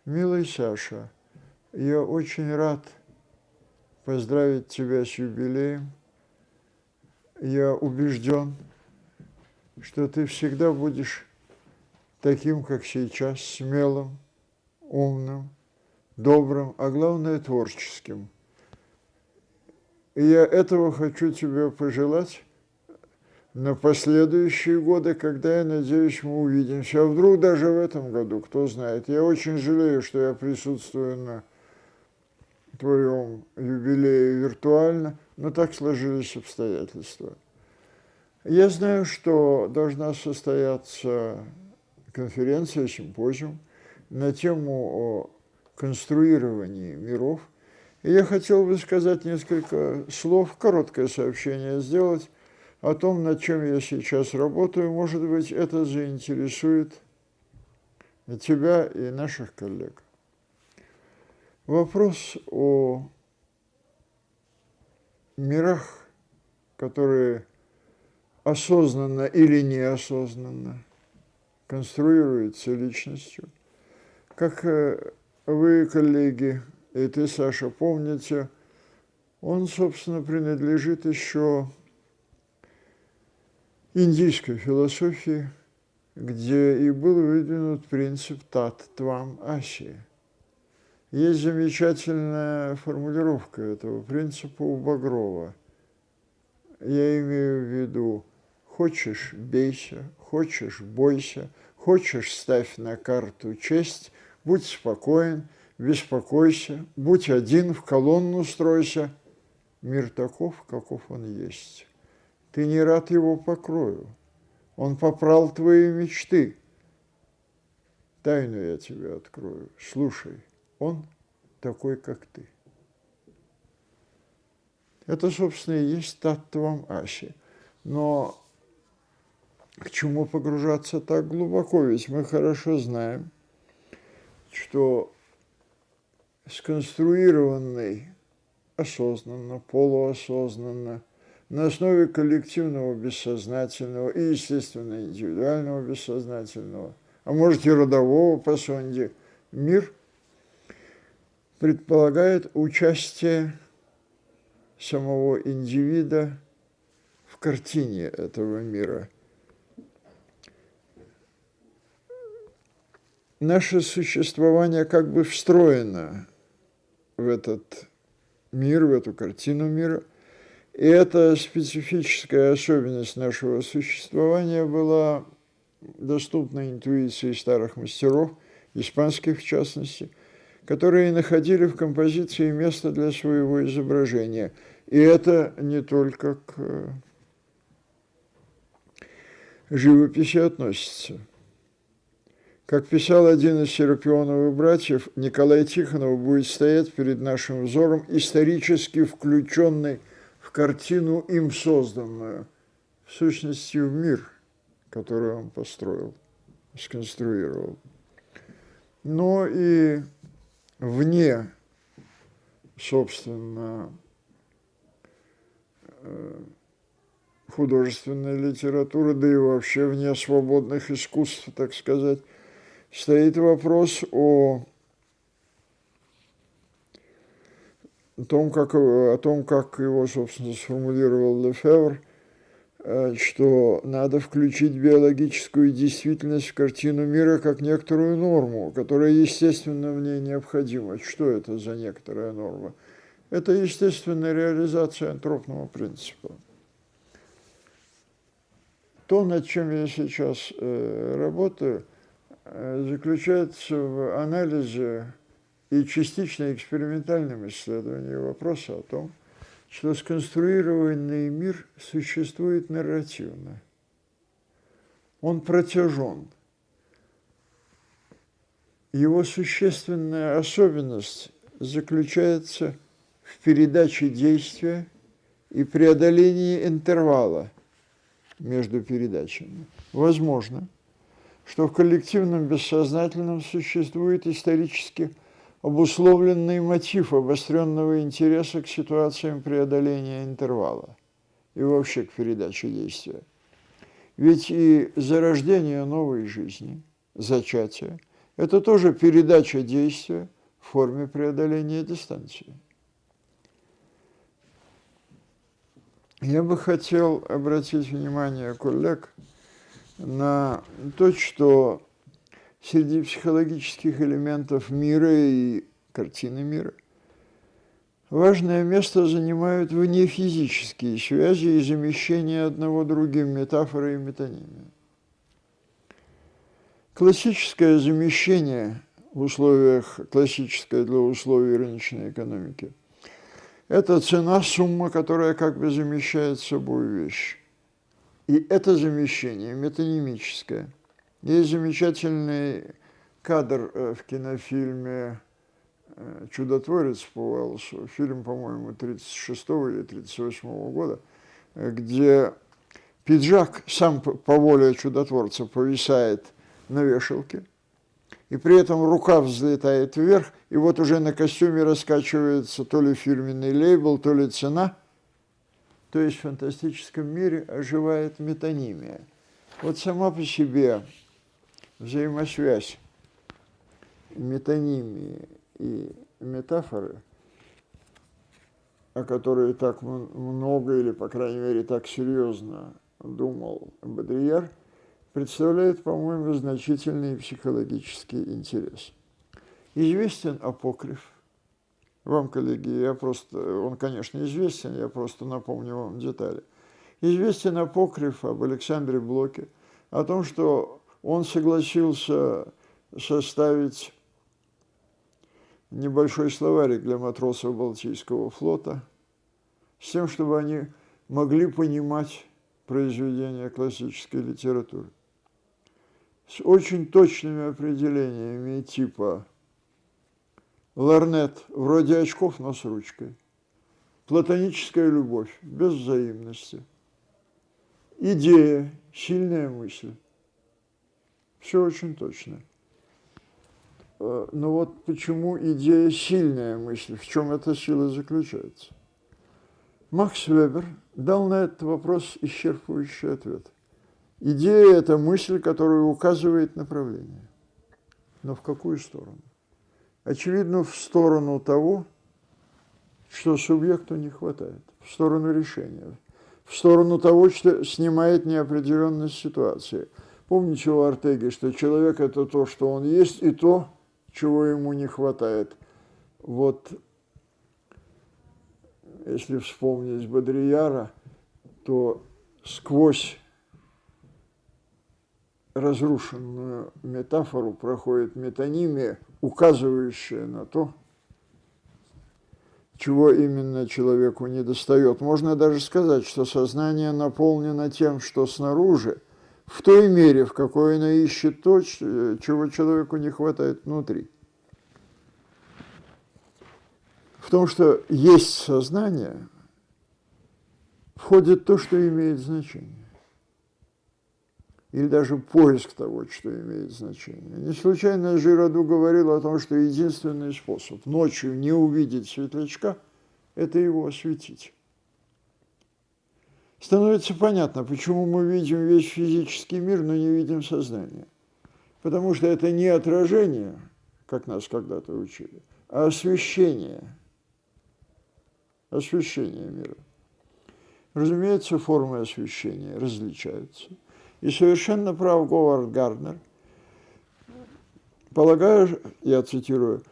Милый Саша, я очень рад поздравить тебя с юбилеем. Я убежден, что ты всегда будешь таким, как сейчас, смелым, умным, добрым, а главное, творческим. И я этого хочу тебе пожелать на последующие годы, когда, я надеюсь, мы увидимся. А вдруг даже в этом году, кто знает. Я очень жалею, что я присутствую на твоем юбилее виртуально, но так сложились обстоятельства. Я знаю, что должна состояться конференция, симпозиум на тему о конструировании миров. И я хотел бы сказать несколько слов, короткое сообщение сделать о том, над чем я сейчас работаю. Может быть, это заинтересует тебя и наших коллег. Вопрос о мирах, которые осознанно или неосознанно конструируются личностью. Как вы, коллеги, и ты, Саша, помните, он, собственно, принадлежит еще индийской философии, где и был выдвинут принцип «тат-твам аси». Есть замечательная формулировка этого принципа у Багрова. Я имею в виду: хочешь – бейся, хочешь – бойся, хочешь – ставь на карту честь, будь спокоен, беспокойся, будь один, в колонну стройся. Мир таков, каков он есть. Ты не рад его покрою, он попрал твои мечты. Тайну я тебе открою, слушай, он такой, как ты. Это, собственно, и есть таттвам аси. Но к чему погружаться так глубоко? Ведь мы хорошо знаем, что сконструированный осознанно, полуосознанно, на основе коллективного бессознательного и, естественно, индивидуального бессознательного, а может и родового по сонде, мир предполагает участие самого индивида в картине этого мира. Наше существование как бы встроено в этот мир, в эту картину мира. И эта специфическая особенность нашего существования была доступна интуиции старых мастеров, испанских в частности, которые находили в композиции место для своего изображения. И это не только к живописи относится. Как писал один из Серапионовых братьев, Николай Тихонов будет стоять перед нашим взором, исторически включенный в картину, им созданную, в сущности, в мир, который он построил, сконструировал. Но и вне, собственно, художественной литературы, да и вообще вне свободных искусств, так сказать, стоит вопрос о том, как его, собственно, сформулировал Лефевр, что надо включить биологическую действительность в картину мира как некоторую норму, которая, естественно, в ней необходима. Что это за некоторая норма? Это естественная реализация антропного принципа. То, над чем я сейчас работаю, заключается в анализе и частично экспериментальном исследовании вопроса о том, что сконструированный мир существует нарративно. Он протяжен. Его существенная особенность заключается в передаче действия и преодолении интервала между передачами. Возможно, что в коллективном бессознательном существует исторически обусловленный мотив обостренного интереса к ситуациям преодоления интервала и вообще к передаче действия. Ведь и зарождение новой жизни, зачатие, Это тоже передача действия в форме преодоления дистанции. Я бы хотел обратить внимание коллег на то, что среди психологических элементов мира и картины мира важное место занимают внефизические связи и замещение одного другим, метафоры и метонимия. Классическое замещение в условиях, классическое для условий рыночной экономики, это цена, сумма, которая как бы замещает собой вещь. И это замещение метонимическое. Есть замечательный кадр в кинофильме «Чудотворец» по Уэллсу, фильм, по-моему, 1936 или 1938 года, где пиджак сам по воле чудотворца повисает на вешалке, и при этом рука взлетает вверх, и вот уже на костюме раскачивается то ли фирменный лейбл, то ли цена. То есть в фантастическом мире оживает метонимия. Вот сама по себе взаимосвязь метонимии и метафоры, о которой так много или, по крайней мере, так серьезно думал Бодрияр, представляет, по-моему, значительный психологический интерес. Известен апокриф. Вам, коллеги, он, конечно, известен, я просто напомню вам детали. Известен апокриф об Александре Блоке, о том, что он согласился составить небольшой словарик для матросов Балтийского флота, с тем, чтобы они могли понимать произведения классической литературы. С очень точными определениями типа лорнет, вроде очков, но с ручкой. Платоническая любовь, без взаимности. Идея, сильная мысль. Все очень точно. Но вот почему идея сильная мысль, в чем эта сила заключается? Макс Вебер дал на этот вопрос исчерпывающий ответ. Идея – это мысль, которая указывает направление. Но в какую сторону? Очевидно, в сторону того, что субъекту не хватает, в сторону решения, в сторону того, что снимает неопределенность ситуации. Помните у Ортеги, что человек – это то, что он есть, и то, чего ему не хватает. Вот, если вспомнить Бодрияра, то сквозь разрушенную метафору проходит метонимия, указывающая на то, чего именно человеку недостает. Можно даже сказать, что сознание наполнено тем, что снаружи, в той мере, в какой оно ищет то, чего человеку не хватает внутри. В том, что есть сознание, входит то, что имеет значение. Или даже поиск того, что имеет значение. Не случайно Жираду говорил о том, что единственный способ ночью не увидеть светлячка – это его осветить. Становится понятно, почему мы видим весь физический мир, но не видим сознание. Потому что это не отражение, как нас когда-то учили, а освещение. Освещение мира. Разумеется, формы освещения различаются. И совершенно прав Говард Гарднер, полагаю, я цитирую,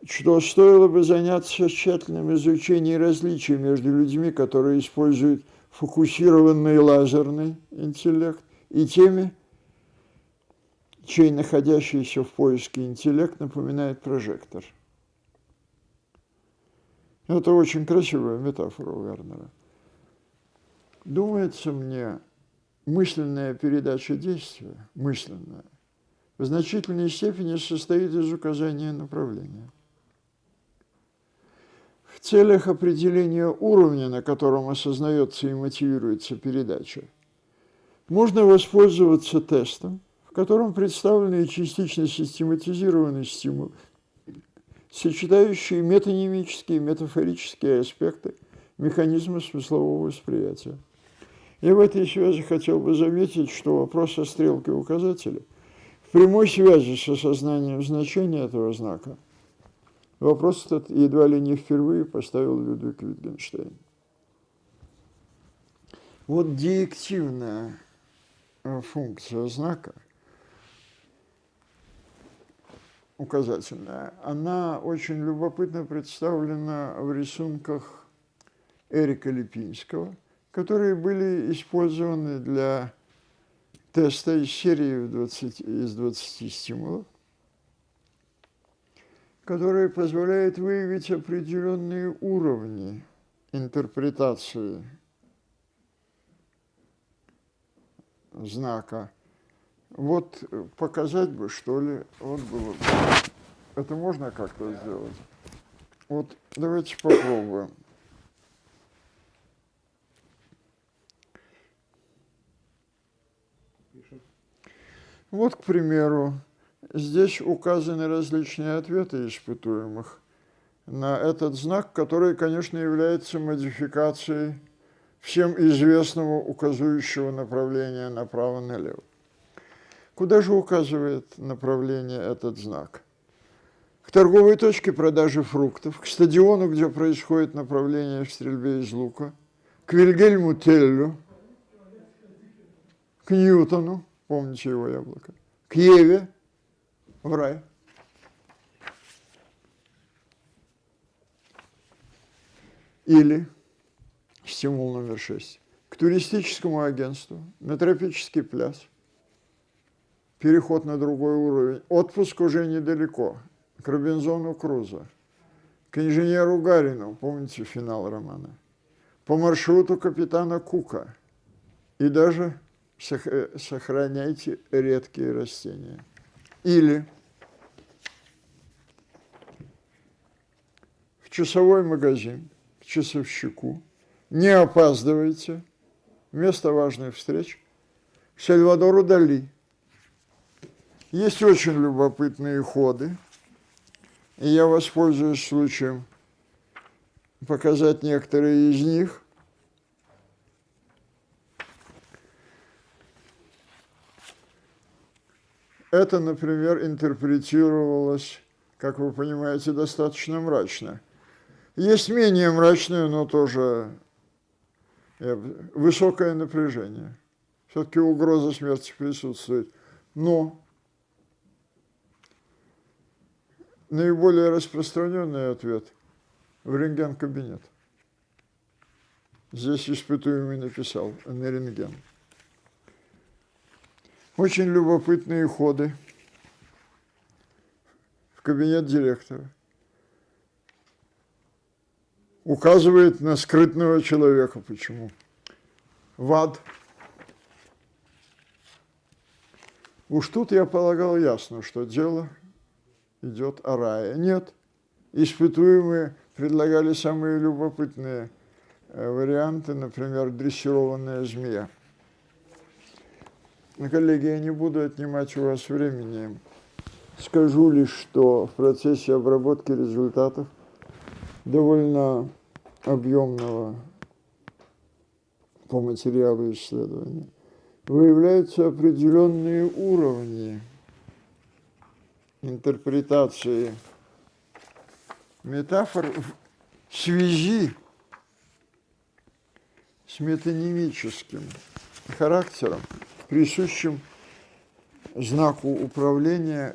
что стоило бы заняться тщательным изучением различий между людьми, которые используют фокусированный лазерный интеллект, и теми, чей находящийся в поиске интеллект напоминает прожектор. Это очень красивая метафора у Гарднера. Думается мне, мысленная передача действия, мысленная, в значительной степени состоит из указания направления. В целях определения уровня, на котором осознается и мотивируется передача, можно воспользоваться тестом, в котором представлены частично систематизированные стимулы, сочетающие метонимические и метафорические аспекты механизма смыслового восприятия. Я в этой связи хотел бы заметить, что вопрос о стрелке указателя прямой связи с осознанием значения этого знака вопрос этот едва ли не впервые поставил Людвиг Витгенштейн. Вот диективная функция знака, указательная, она очень любопытно представлена в рисунках Эрика Липинского, которые были использованы для теста из серии из 20 стимулов, которые позволяют выявить определенные уровни интерпретации знака. Вот показать бы, что ли, вот было бы. Это можно как-то сделать? Вот давайте попробуем. Вот, к примеру, здесь указаны различные ответы испытуемых на этот знак, который, конечно, является модификацией всем известного указывающего направления направо-налево. Куда же указывает направление этот знак? К торговой точке продажи фруктов, к стадиону, где происходит направление в стрельбе из лука, к Вильгельму Теллю, к Ньютону, помните его яблоко, к Еве в рай. Или стимул номер 6. К туристическому агентству, на тропический пляж, переход на другой уровень, отпуск уже недалеко, к Робинзону Крузо, к инженеру Гарину, помните финал романа, по маршруту капитана Кука и даже сохраняйте редкие растения. Или в часовой магазин, к часовщику, не опаздывайте, место важных встреч, к Сальвадору Дали. Есть очень любопытные ходы, и я воспользуюсь случаем показать некоторые из них. Это, например, интерпретировалось, как вы понимаете, достаточно мрачно. Есть менее мрачное, но тоже высокое напряжение. Все-таки угроза смерти присутствует. Но наиболее распространенный ответ в рентген-кабинет. Здесь испытуемый написал на рентген. Очень любопытные ходы в кабинет директора. Указывает на скрытного человека. Почему? В ад. Уж тут, я полагал, ясно, что дело идет о рае. Нет. Испытуемые предлагали самые любопытные варианты, например, дрессированная змея. Коллеги, я не буду отнимать у вас времени. Скажу лишь, что в процессе обработки результатов довольно объемного по материалу исследования выявляются определенные уровни интерпретации метафор в связи с метонимическим характером, присущим знаку управления,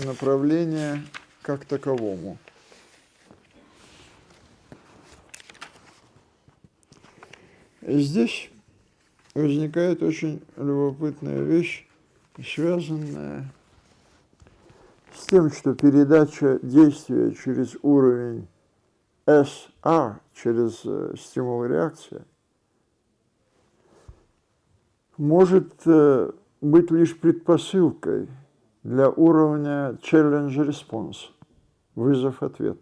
направления как таковому. Здесь возникает очень любопытная вещь, связанная с тем, что передача действия через уровень SR, через стимул-реакция, может быть лишь предпосылкой для уровня challenge-response, вызов-ответ.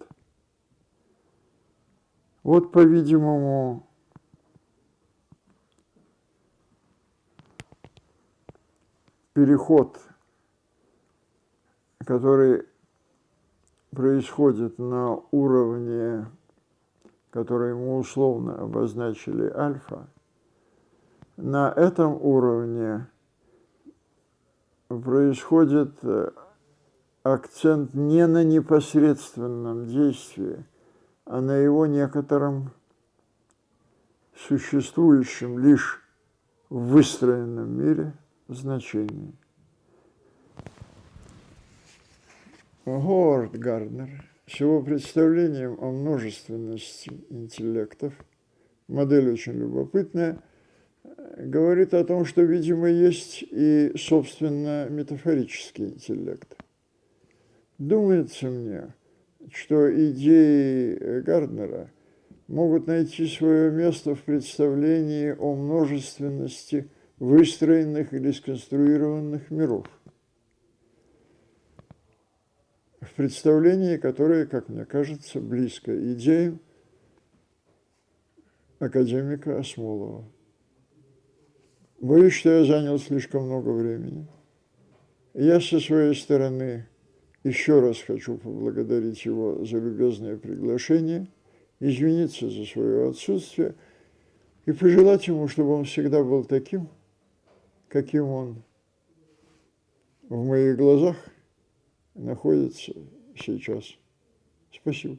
Вот, по-видимому, переход, который происходит на уровне, который мы условно обозначили альфа, на этом уровне происходит акцент не на непосредственном действии, а на его некотором существующем лишь в выстроенном мире значении. Говард Гарднер с его представлением о множественности интеллектов, модель очень любопытная, говорит о том, что, видимо, есть и, собственно, метафорический интеллект. Думается мне, что идеи Гарднера могут найти свое место в представлении о множественности выстроенных или сконструированных миров. В представлении, которое, как мне кажется, близко идеям академика Асмолова. Боюсь, что я занял слишком много времени. Я со своей стороны еще раз хочу поблагодарить его за любезное приглашение, извиниться за свое отсутствие и пожелать ему, чтобы он всегда был таким, каким он в моих глазах находится сейчас. Спасибо.